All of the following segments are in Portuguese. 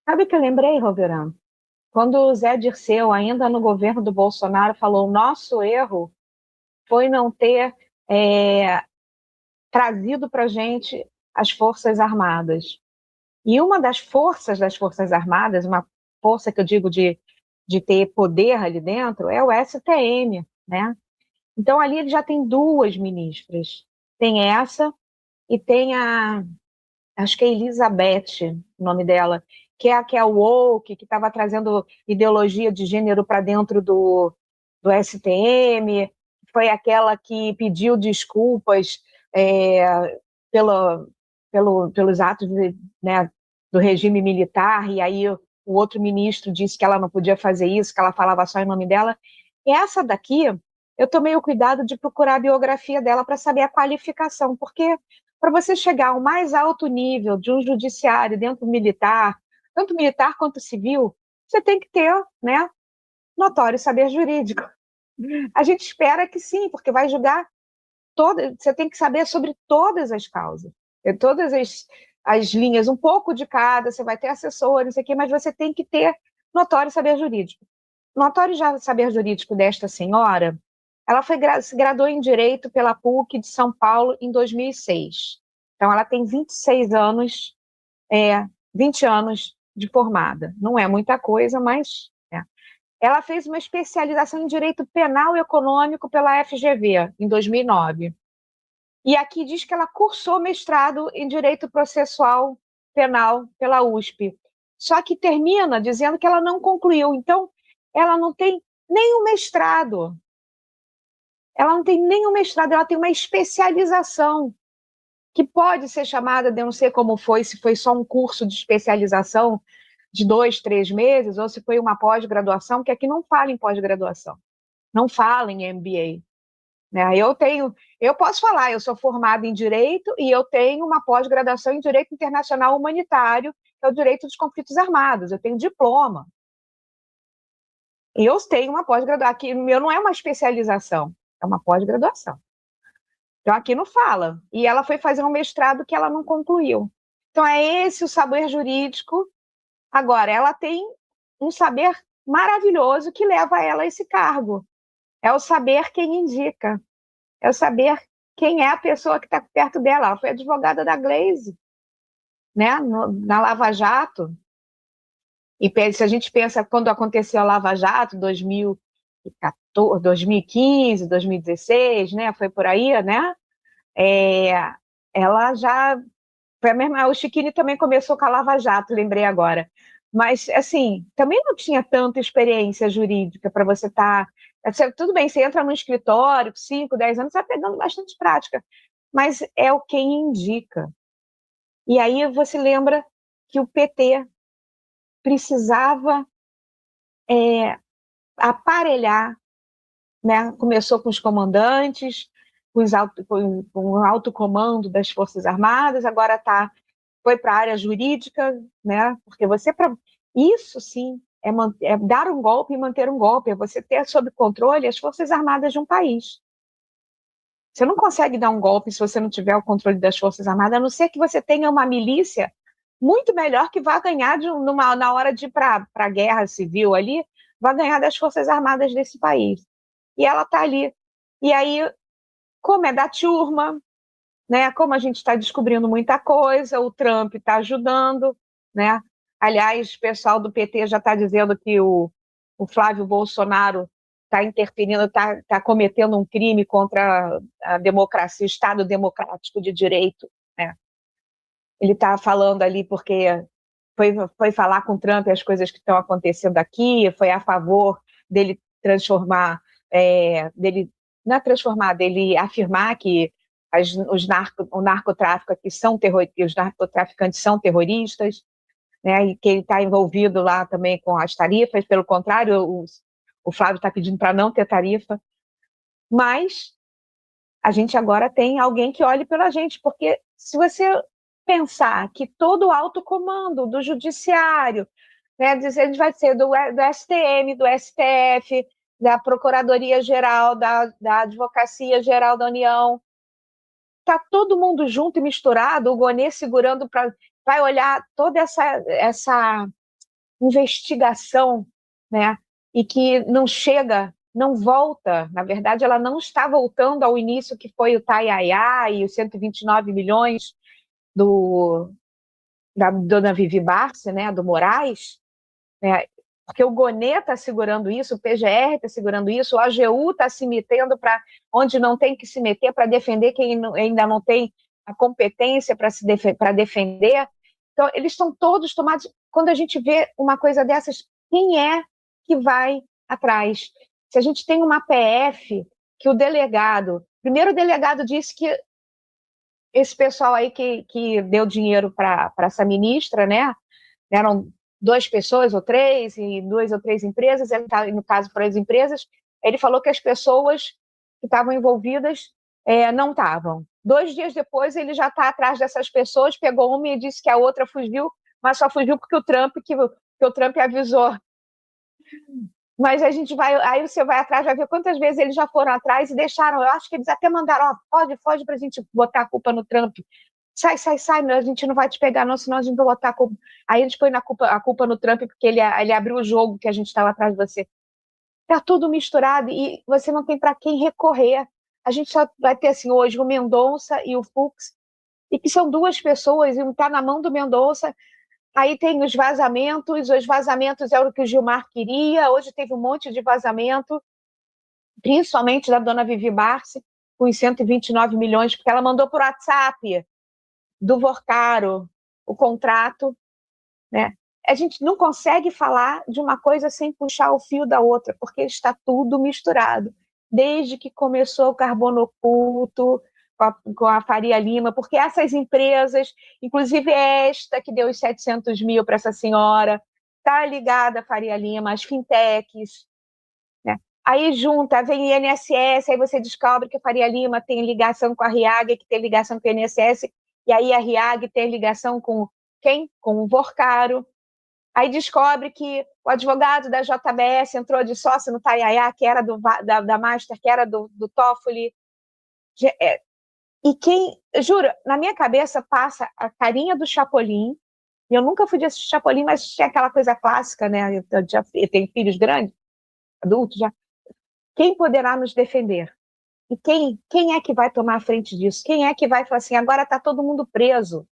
Sabe o que eu lembrei, Roverão? Quando o Zé Dirceu, ainda no governo do Bolsonaro, falou: o nosso erro foi não ter é, trazido para a gente as Forças Armadas. E uma das Forças Armadas, uma força que eu digo de ter poder ali dentro, é o STM, né? Então ali ele já tem duas ministras. Tem essa e tem acho que é Elizabeth, o nome dela, que é o woke, que estava trazendo ideologia de gênero para dentro do STM, foi aquela que pediu desculpas pelo, pelos atos né, do regime militar, e aí o outro ministro disse que ela não podia fazer isso, que ela falava só em nome dela. E essa daqui, eu tomei o cuidado de procurar a biografia dela para saber a qualificação, porque para você chegar ao mais alto nível de um judiciário dentro do militar, tanto militar quanto civil, você tem que ter, né, notório saber jurídico. A gente espera que sim, porque vai julgar você tem que saber sobre todas as causas, todas as linhas, um pouco de cada, você vai ter assessor, não sei o quê, mas você tem que ter notório saber jurídico. Notório saber jurídico desta senhora, ela se graduou em Direito pela PUC de São Paulo em 2006. Então, ela tem 26 anos, 20 anos de formada. Não é muita coisa, mas ela fez uma especialização em Direito Penal e Econômico pela FGV, em 2009. E aqui diz que ela cursou mestrado em Direito Processual Penal pela USP. Só que termina dizendo que ela não concluiu. Então, ela não tem nenhum mestrado. Ela não tem nenhum mestrado, ela tem uma especialização, que pode ser chamada, de não sei como foi, se foi só um curso de especialização de 2, 3 meses, ou se foi uma pós-graduação, que aqui não fala em pós-graduação, não fala em MBA. Né? Eu posso falar, eu sou formada em Direito e eu tenho uma pós-graduação em Direito Internacional Humanitário, que é o Direito dos Conflitos Armados, eu tenho diploma. E eu tenho uma pós-graduação, aqui o meu não é uma especialização, é uma pós-graduação. Então aqui não fala. E ela foi fazer um mestrado que ela não concluiu. Então é esse o saber jurídico. Agora, ela tem um saber maravilhoso que leva ela a esse cargo. É o saber quem indica. É o saber quem é a pessoa que está perto dela. Ela foi advogada da Glaze, né, na Lava Jato. E se a gente pensa quando aconteceu a Lava Jato, 2014, 2015, 2016, né, foi por aí, né? É, ela já foi a mesma. O Chiquini também começou com a Lava Jato, lembrei agora. Mas, assim, também não tinha tanta experiência jurídica para você estar. Tudo bem, você entra no escritório, 5, 10 anos, você vai pegando bastante prática, mas é o quem indica. E aí você lembra que o PT precisava aparelhar, né? Começou com os comandantes, com o alto comando das Forças Armadas, agora foi para a área jurídica, né? Porque isso sim é dar um golpe e manter um golpe, é você ter sob controle as Forças Armadas de um país. Você não consegue dar um golpe se você não tiver o controle das Forças Armadas, a não ser que você tenha uma milícia muito melhor que vá ganhar na hora de ir para a guerra civil ali, vai ganhar das Forças Armadas desse país. E ela está ali. E aí, como é da turma, né? Como a gente está descobrindo muita coisa, o Trump está ajudando, né? Aliás, o pessoal do PT já está dizendo que o Flávio Bolsonaro está interferindo, está cometendo um crime contra a democracia, o Estado democrático de direito, né? Ele está falando ali porque foi falar com o Trump as coisas que estão acontecendo aqui, foi a favor dele transformar, não é transformar, dele afirmar que o narcotráfico aqui os narcotraficantes são terroristas, né, e que ele está envolvido lá também com as tarifas, pelo contrário, o Flávio está pedindo para não ter tarifa, mas a gente agora tem alguém que olhe pela gente, porque se você pensar que todo o alto comando do judiciário, né, a gente vai ser do STM, do STF, da Procuradoria-Geral, da Advocacia-Geral da União, está todo mundo junto e misturado, o Gonê segurando vai olhar toda investigação, né? E que não chega, não volta. Na verdade, ela não está voltando ao início, que foi o Taiaiá e os 129 milhões da dona Vivi Barsi, né? Do Moraes, né? Porque o Gonê está segurando isso, o PGR está segurando isso, o AGU está se metendo para onde não tem que se meter para defender quem ainda não tem a competência para defender. Então, eles estão todos tomados. Quando a gente vê uma coisa dessas, quem é que vai atrás? Se a gente tem uma PF que o delegado, primeiro o delegado disse que esse pessoal aí que deu dinheiro para essa ministra, né? Eram duas pessoas ou três, e duas ou três empresas, ele tá, no caso, para as empresas, ele falou que as pessoas que estavam envolvidas não estavam. 2 dias depois, ele já está atrás dessas pessoas, pegou uma e disse que a outra fugiu, mas só fugiu porque que o Trump avisou. Mas a gente vai, aí você vai atrás, vai ver quantas vezes eles já foram atrás e deixaram. Eu acho que eles até mandaram, foge para a gente botar a culpa no Trump. Sai, a gente não vai te pegar, não, senão a gente vai botar a culpa. Aí a gente põe a culpa no Trump porque ele abriu o jogo que a gente estava atrás de você. Tá tudo misturado e você não tem para quem recorrer. A gente só vai ter assim hoje o Mendonça e o Fux, e que são duas pessoas, e um está na mão do Mendonça. Aí tem os vazamentos é o que o Gilmar queria, hoje teve um monte de vazamento, principalmente da dona Vivi Barsi, com os 129 milhões, porque ela mandou por WhatsApp do Vorcaro o contrato, né? A gente não consegue falar de uma coisa sem puxar o fio da outra, porque está tudo misturado. Desde que começou o carbono oculto, com a Faria Lima, porque essas empresas, inclusive esta que deu os 700 mil para essa senhora, está ligada à Faria Lima, às fintechs, né? Aí junta, vem INSS, aí você descobre que a Faria Lima tem ligação com a RIAG, que tem ligação com o INSS, e aí a RIAG tem ligação com quem? Com o Vorcaro. Aí descobre que o advogado da JBS entrou de sócio no Taiaiá, que era da Master, que era do Toffoli. E quem, juro, na minha cabeça passa a carinha do Chapolin, e eu nunca fui de assistir Chapolin, mas tinha aquela coisa clássica, né? Eu tenho filhos grandes, adultos já. Quem poderá nos defender? E quem é que vai tomar a frente disso? Quem é que vai falar assim, agora está todo mundo preso?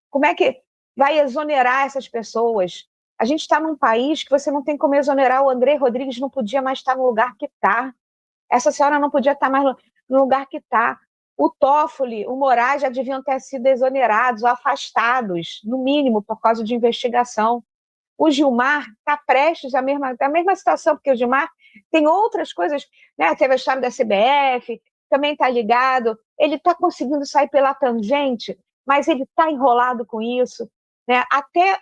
Como é que vai exonerar essas pessoas? A gente está num país que você não tem como exonerar. O André Rodrigues não podia mais estar no lugar que está. Essa senhora não podia estar mais no lugar que está. O Toffoli, o Moraes já deviam ter sido exonerados, ou afastados, no mínimo, por causa de investigação. O Gilmar está prestes à mesma situação, porque o Gilmar tem outras coisas, né? Teve a história da CBF, também está ligado, ele está conseguindo sair pela tangente, mas ele está enrolado com isso, né? Até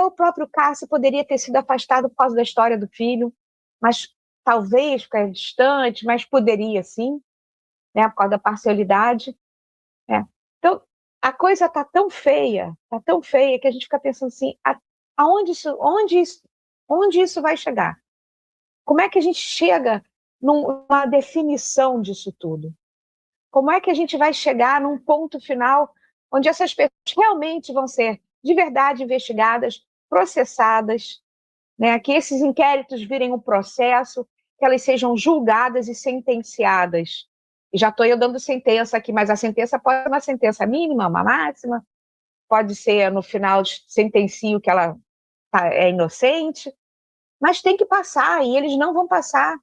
o próprio Cássio poderia ter sido afastado por causa da história do filho, mas talvez porque é distante, mas poderia sim, né? Por causa da parcialidade, né? Então, a coisa está tão feia que a gente fica pensando assim, onde isso vai chegar? Como é que a gente chega numa definição disso tudo? Como é que a gente vai chegar num ponto final onde essas pessoas realmente vão ser de verdade investigadas, processadas, né? Que esses inquéritos virem um processo, que elas sejam julgadas e sentenciadas. E já estou eu dando sentença aqui, mas a sentença pode ser uma sentença mínima, uma máxima, pode ser no final de sentencio que ela é inocente, mas tem que passar, e eles não vão passar.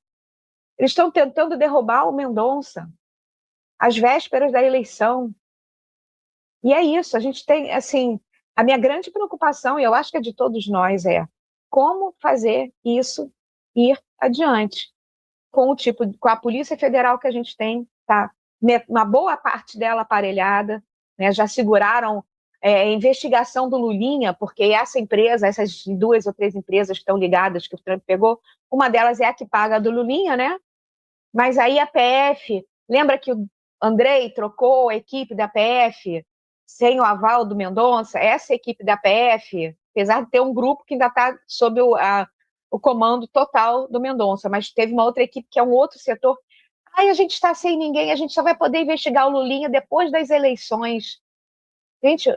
Eles estão tentando derrubar o Mendonça às vésperas da eleição. E é isso, a gente tem, assim, a minha grande preocupação, e eu acho que é de todos nós, é como fazer isso ir adiante com a Polícia Federal que a gente tem, tá? Uma boa parte dela aparelhada, né? Já seguraram a investigação do Lulinha, porque essa empresa, essas 2 ou 3 empresas que estão ligadas, que o Trump pegou, uma delas é a que paga a do Lulinha, né? Mas aí a PF, lembra que o Andrei trocou a equipe da PF sem o aval do Mendonça? Essa equipe da PF, apesar de ter um grupo que ainda está sob o comando total do Mendonça, mas teve uma outra equipe que é um outro setor. Aí a gente está sem ninguém, a gente só vai poder investigar o Lulinha depois das eleições. Gente,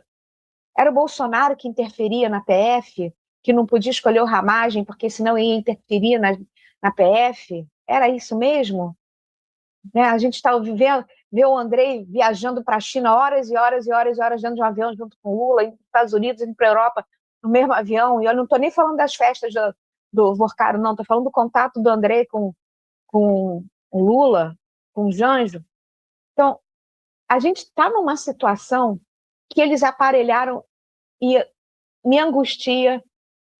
era o Bolsonaro que interferia na PF, que não podia escolher o Ramagem, porque senão ia interferir na PF? Era isso mesmo? Né? A gente está vivendo, vê o Andrei viajando para a China horas e horas e horas e horas dentro de um avião junto com o Lula, indo para os Estados Unidos, indo para a Europa, no mesmo avião, e eu não estou nem falando das festas do Vorcaro, não, estou falando do contato do Andrei com o Lula, com o Janjo. Então, a gente está numa situação que eles aparelharam e me angustia,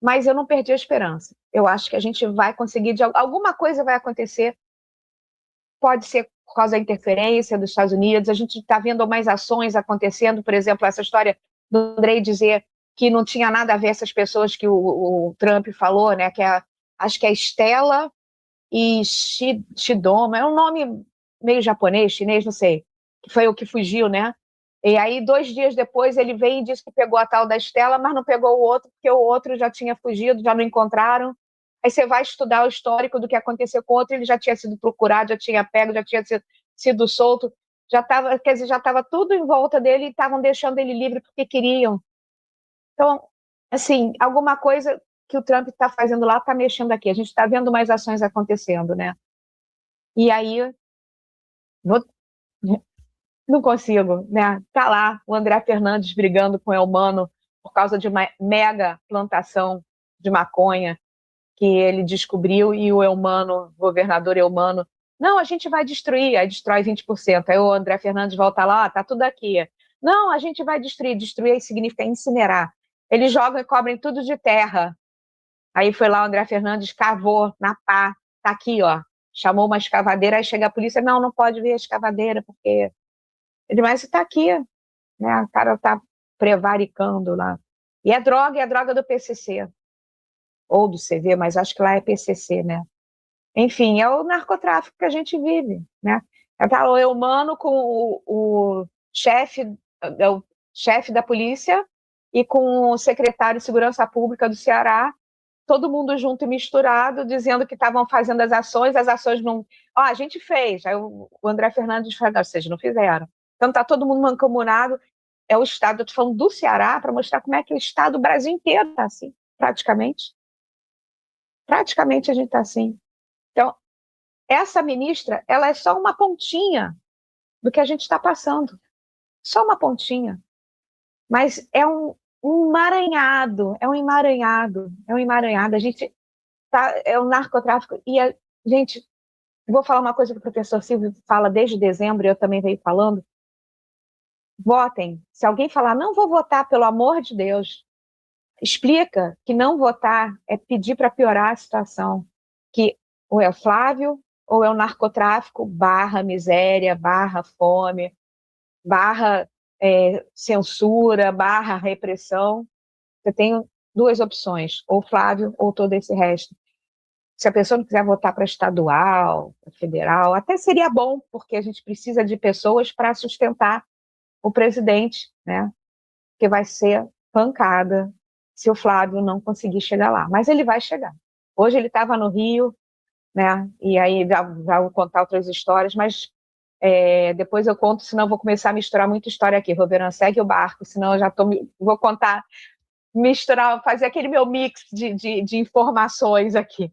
mas eu não perdi a esperança. Eu acho que a gente vai conseguir, alguma coisa vai acontecer, pode ser por causa da interferência dos Estados Unidos, a gente está vendo mais ações acontecendo, por exemplo, essa história do Andrei dizer que não tinha nada a ver essas pessoas que o Trump falou, né, acho que é Stella e Shidoma, é um nome meio japonês, chinês, não sei, que foi o que fugiu, né? E aí, 2 dias depois, ele veio e disse que pegou a tal da Stella, mas não pegou o outro, porque o outro já tinha fugido, já não encontraram. Aí você vai estudar o histórico do que aconteceu com o outro, ele já tinha sido procurado, já tinha pego, já tinha sido solto, já estava, quer dizer, já estava tudo em volta dele e estavam deixando ele livre porque queriam. Então, assim, alguma coisa que o Trump está fazendo lá está mexendo aqui. A gente está vendo mais ações acontecendo, né? E aí, não consigo, né? Tá lá o André Fernandes brigando com o Elmano por causa de uma mega plantação de maconha que ele descobriu, e o Elmano, governador Elmano, não, a gente vai destruir, aí destrói 20%. Aí o André Fernandes volta lá, tá tudo aqui. Não, a gente vai destruir aí significa incinerar. Eles jogam e cobrem tudo de terra. Aí foi lá o André Fernandes, cavou na pá, tá aqui, ó. Chamou uma escavadeira, aí chega a polícia, não pode vir a escavadeira, porque... Ele, mas está aqui, né? O cara está prevaricando lá. E é a droga do PCC, ou do CV, mas acho que lá é PCC, né? Enfim, é o narcotráfico que a gente vive, né? Tá o Eumano com o chefe da polícia e com o secretário de Segurança Pública do Ceará, todo mundo junto e misturado, dizendo que estavam fazendo as ações não... a gente fez. Aí o André Fernandes falou, vocês não fizeram. Então está todo mundo mancomunado, é o Estado, eu estou falando do Ceará, para mostrar como é que o Estado, o Brasil inteiro está assim, praticamente. Praticamente a gente está assim. Então, essa ministra, ela é só uma pontinha do que a gente está passando. Só uma pontinha. Mas é um emaranhado, é um emaranhado. A gente tá, é um narcotráfico. E, gente, vou falar uma coisa que o professor Silvio fala desde dezembro, e eu também venho falando. Votem. Se alguém falar, não vou votar, pelo amor de Deus, explica que não votar é pedir para piorar a situação. Que ou é o Flávio, ou é o narcotráfico, barra miséria, barra fome, barra censura, barra repressão. Você tem 2 opções, ou Flávio, ou todo esse resto. Se a pessoa não quiser votar para estadual, para federal, até seria bom, porque a gente precisa de pessoas para sustentar o presidente, né? Que vai ser pancada se o Flávio não conseguir chegar lá. Mas ele vai chegar. Hoje ele estava no Rio, né? E aí já vou contar outras histórias, mas depois eu conto, senão eu vou começar a misturar muita história aqui. Roverã, segue o barco, senão eu já vou contar, misturar, fazer aquele meu mix de informações aqui.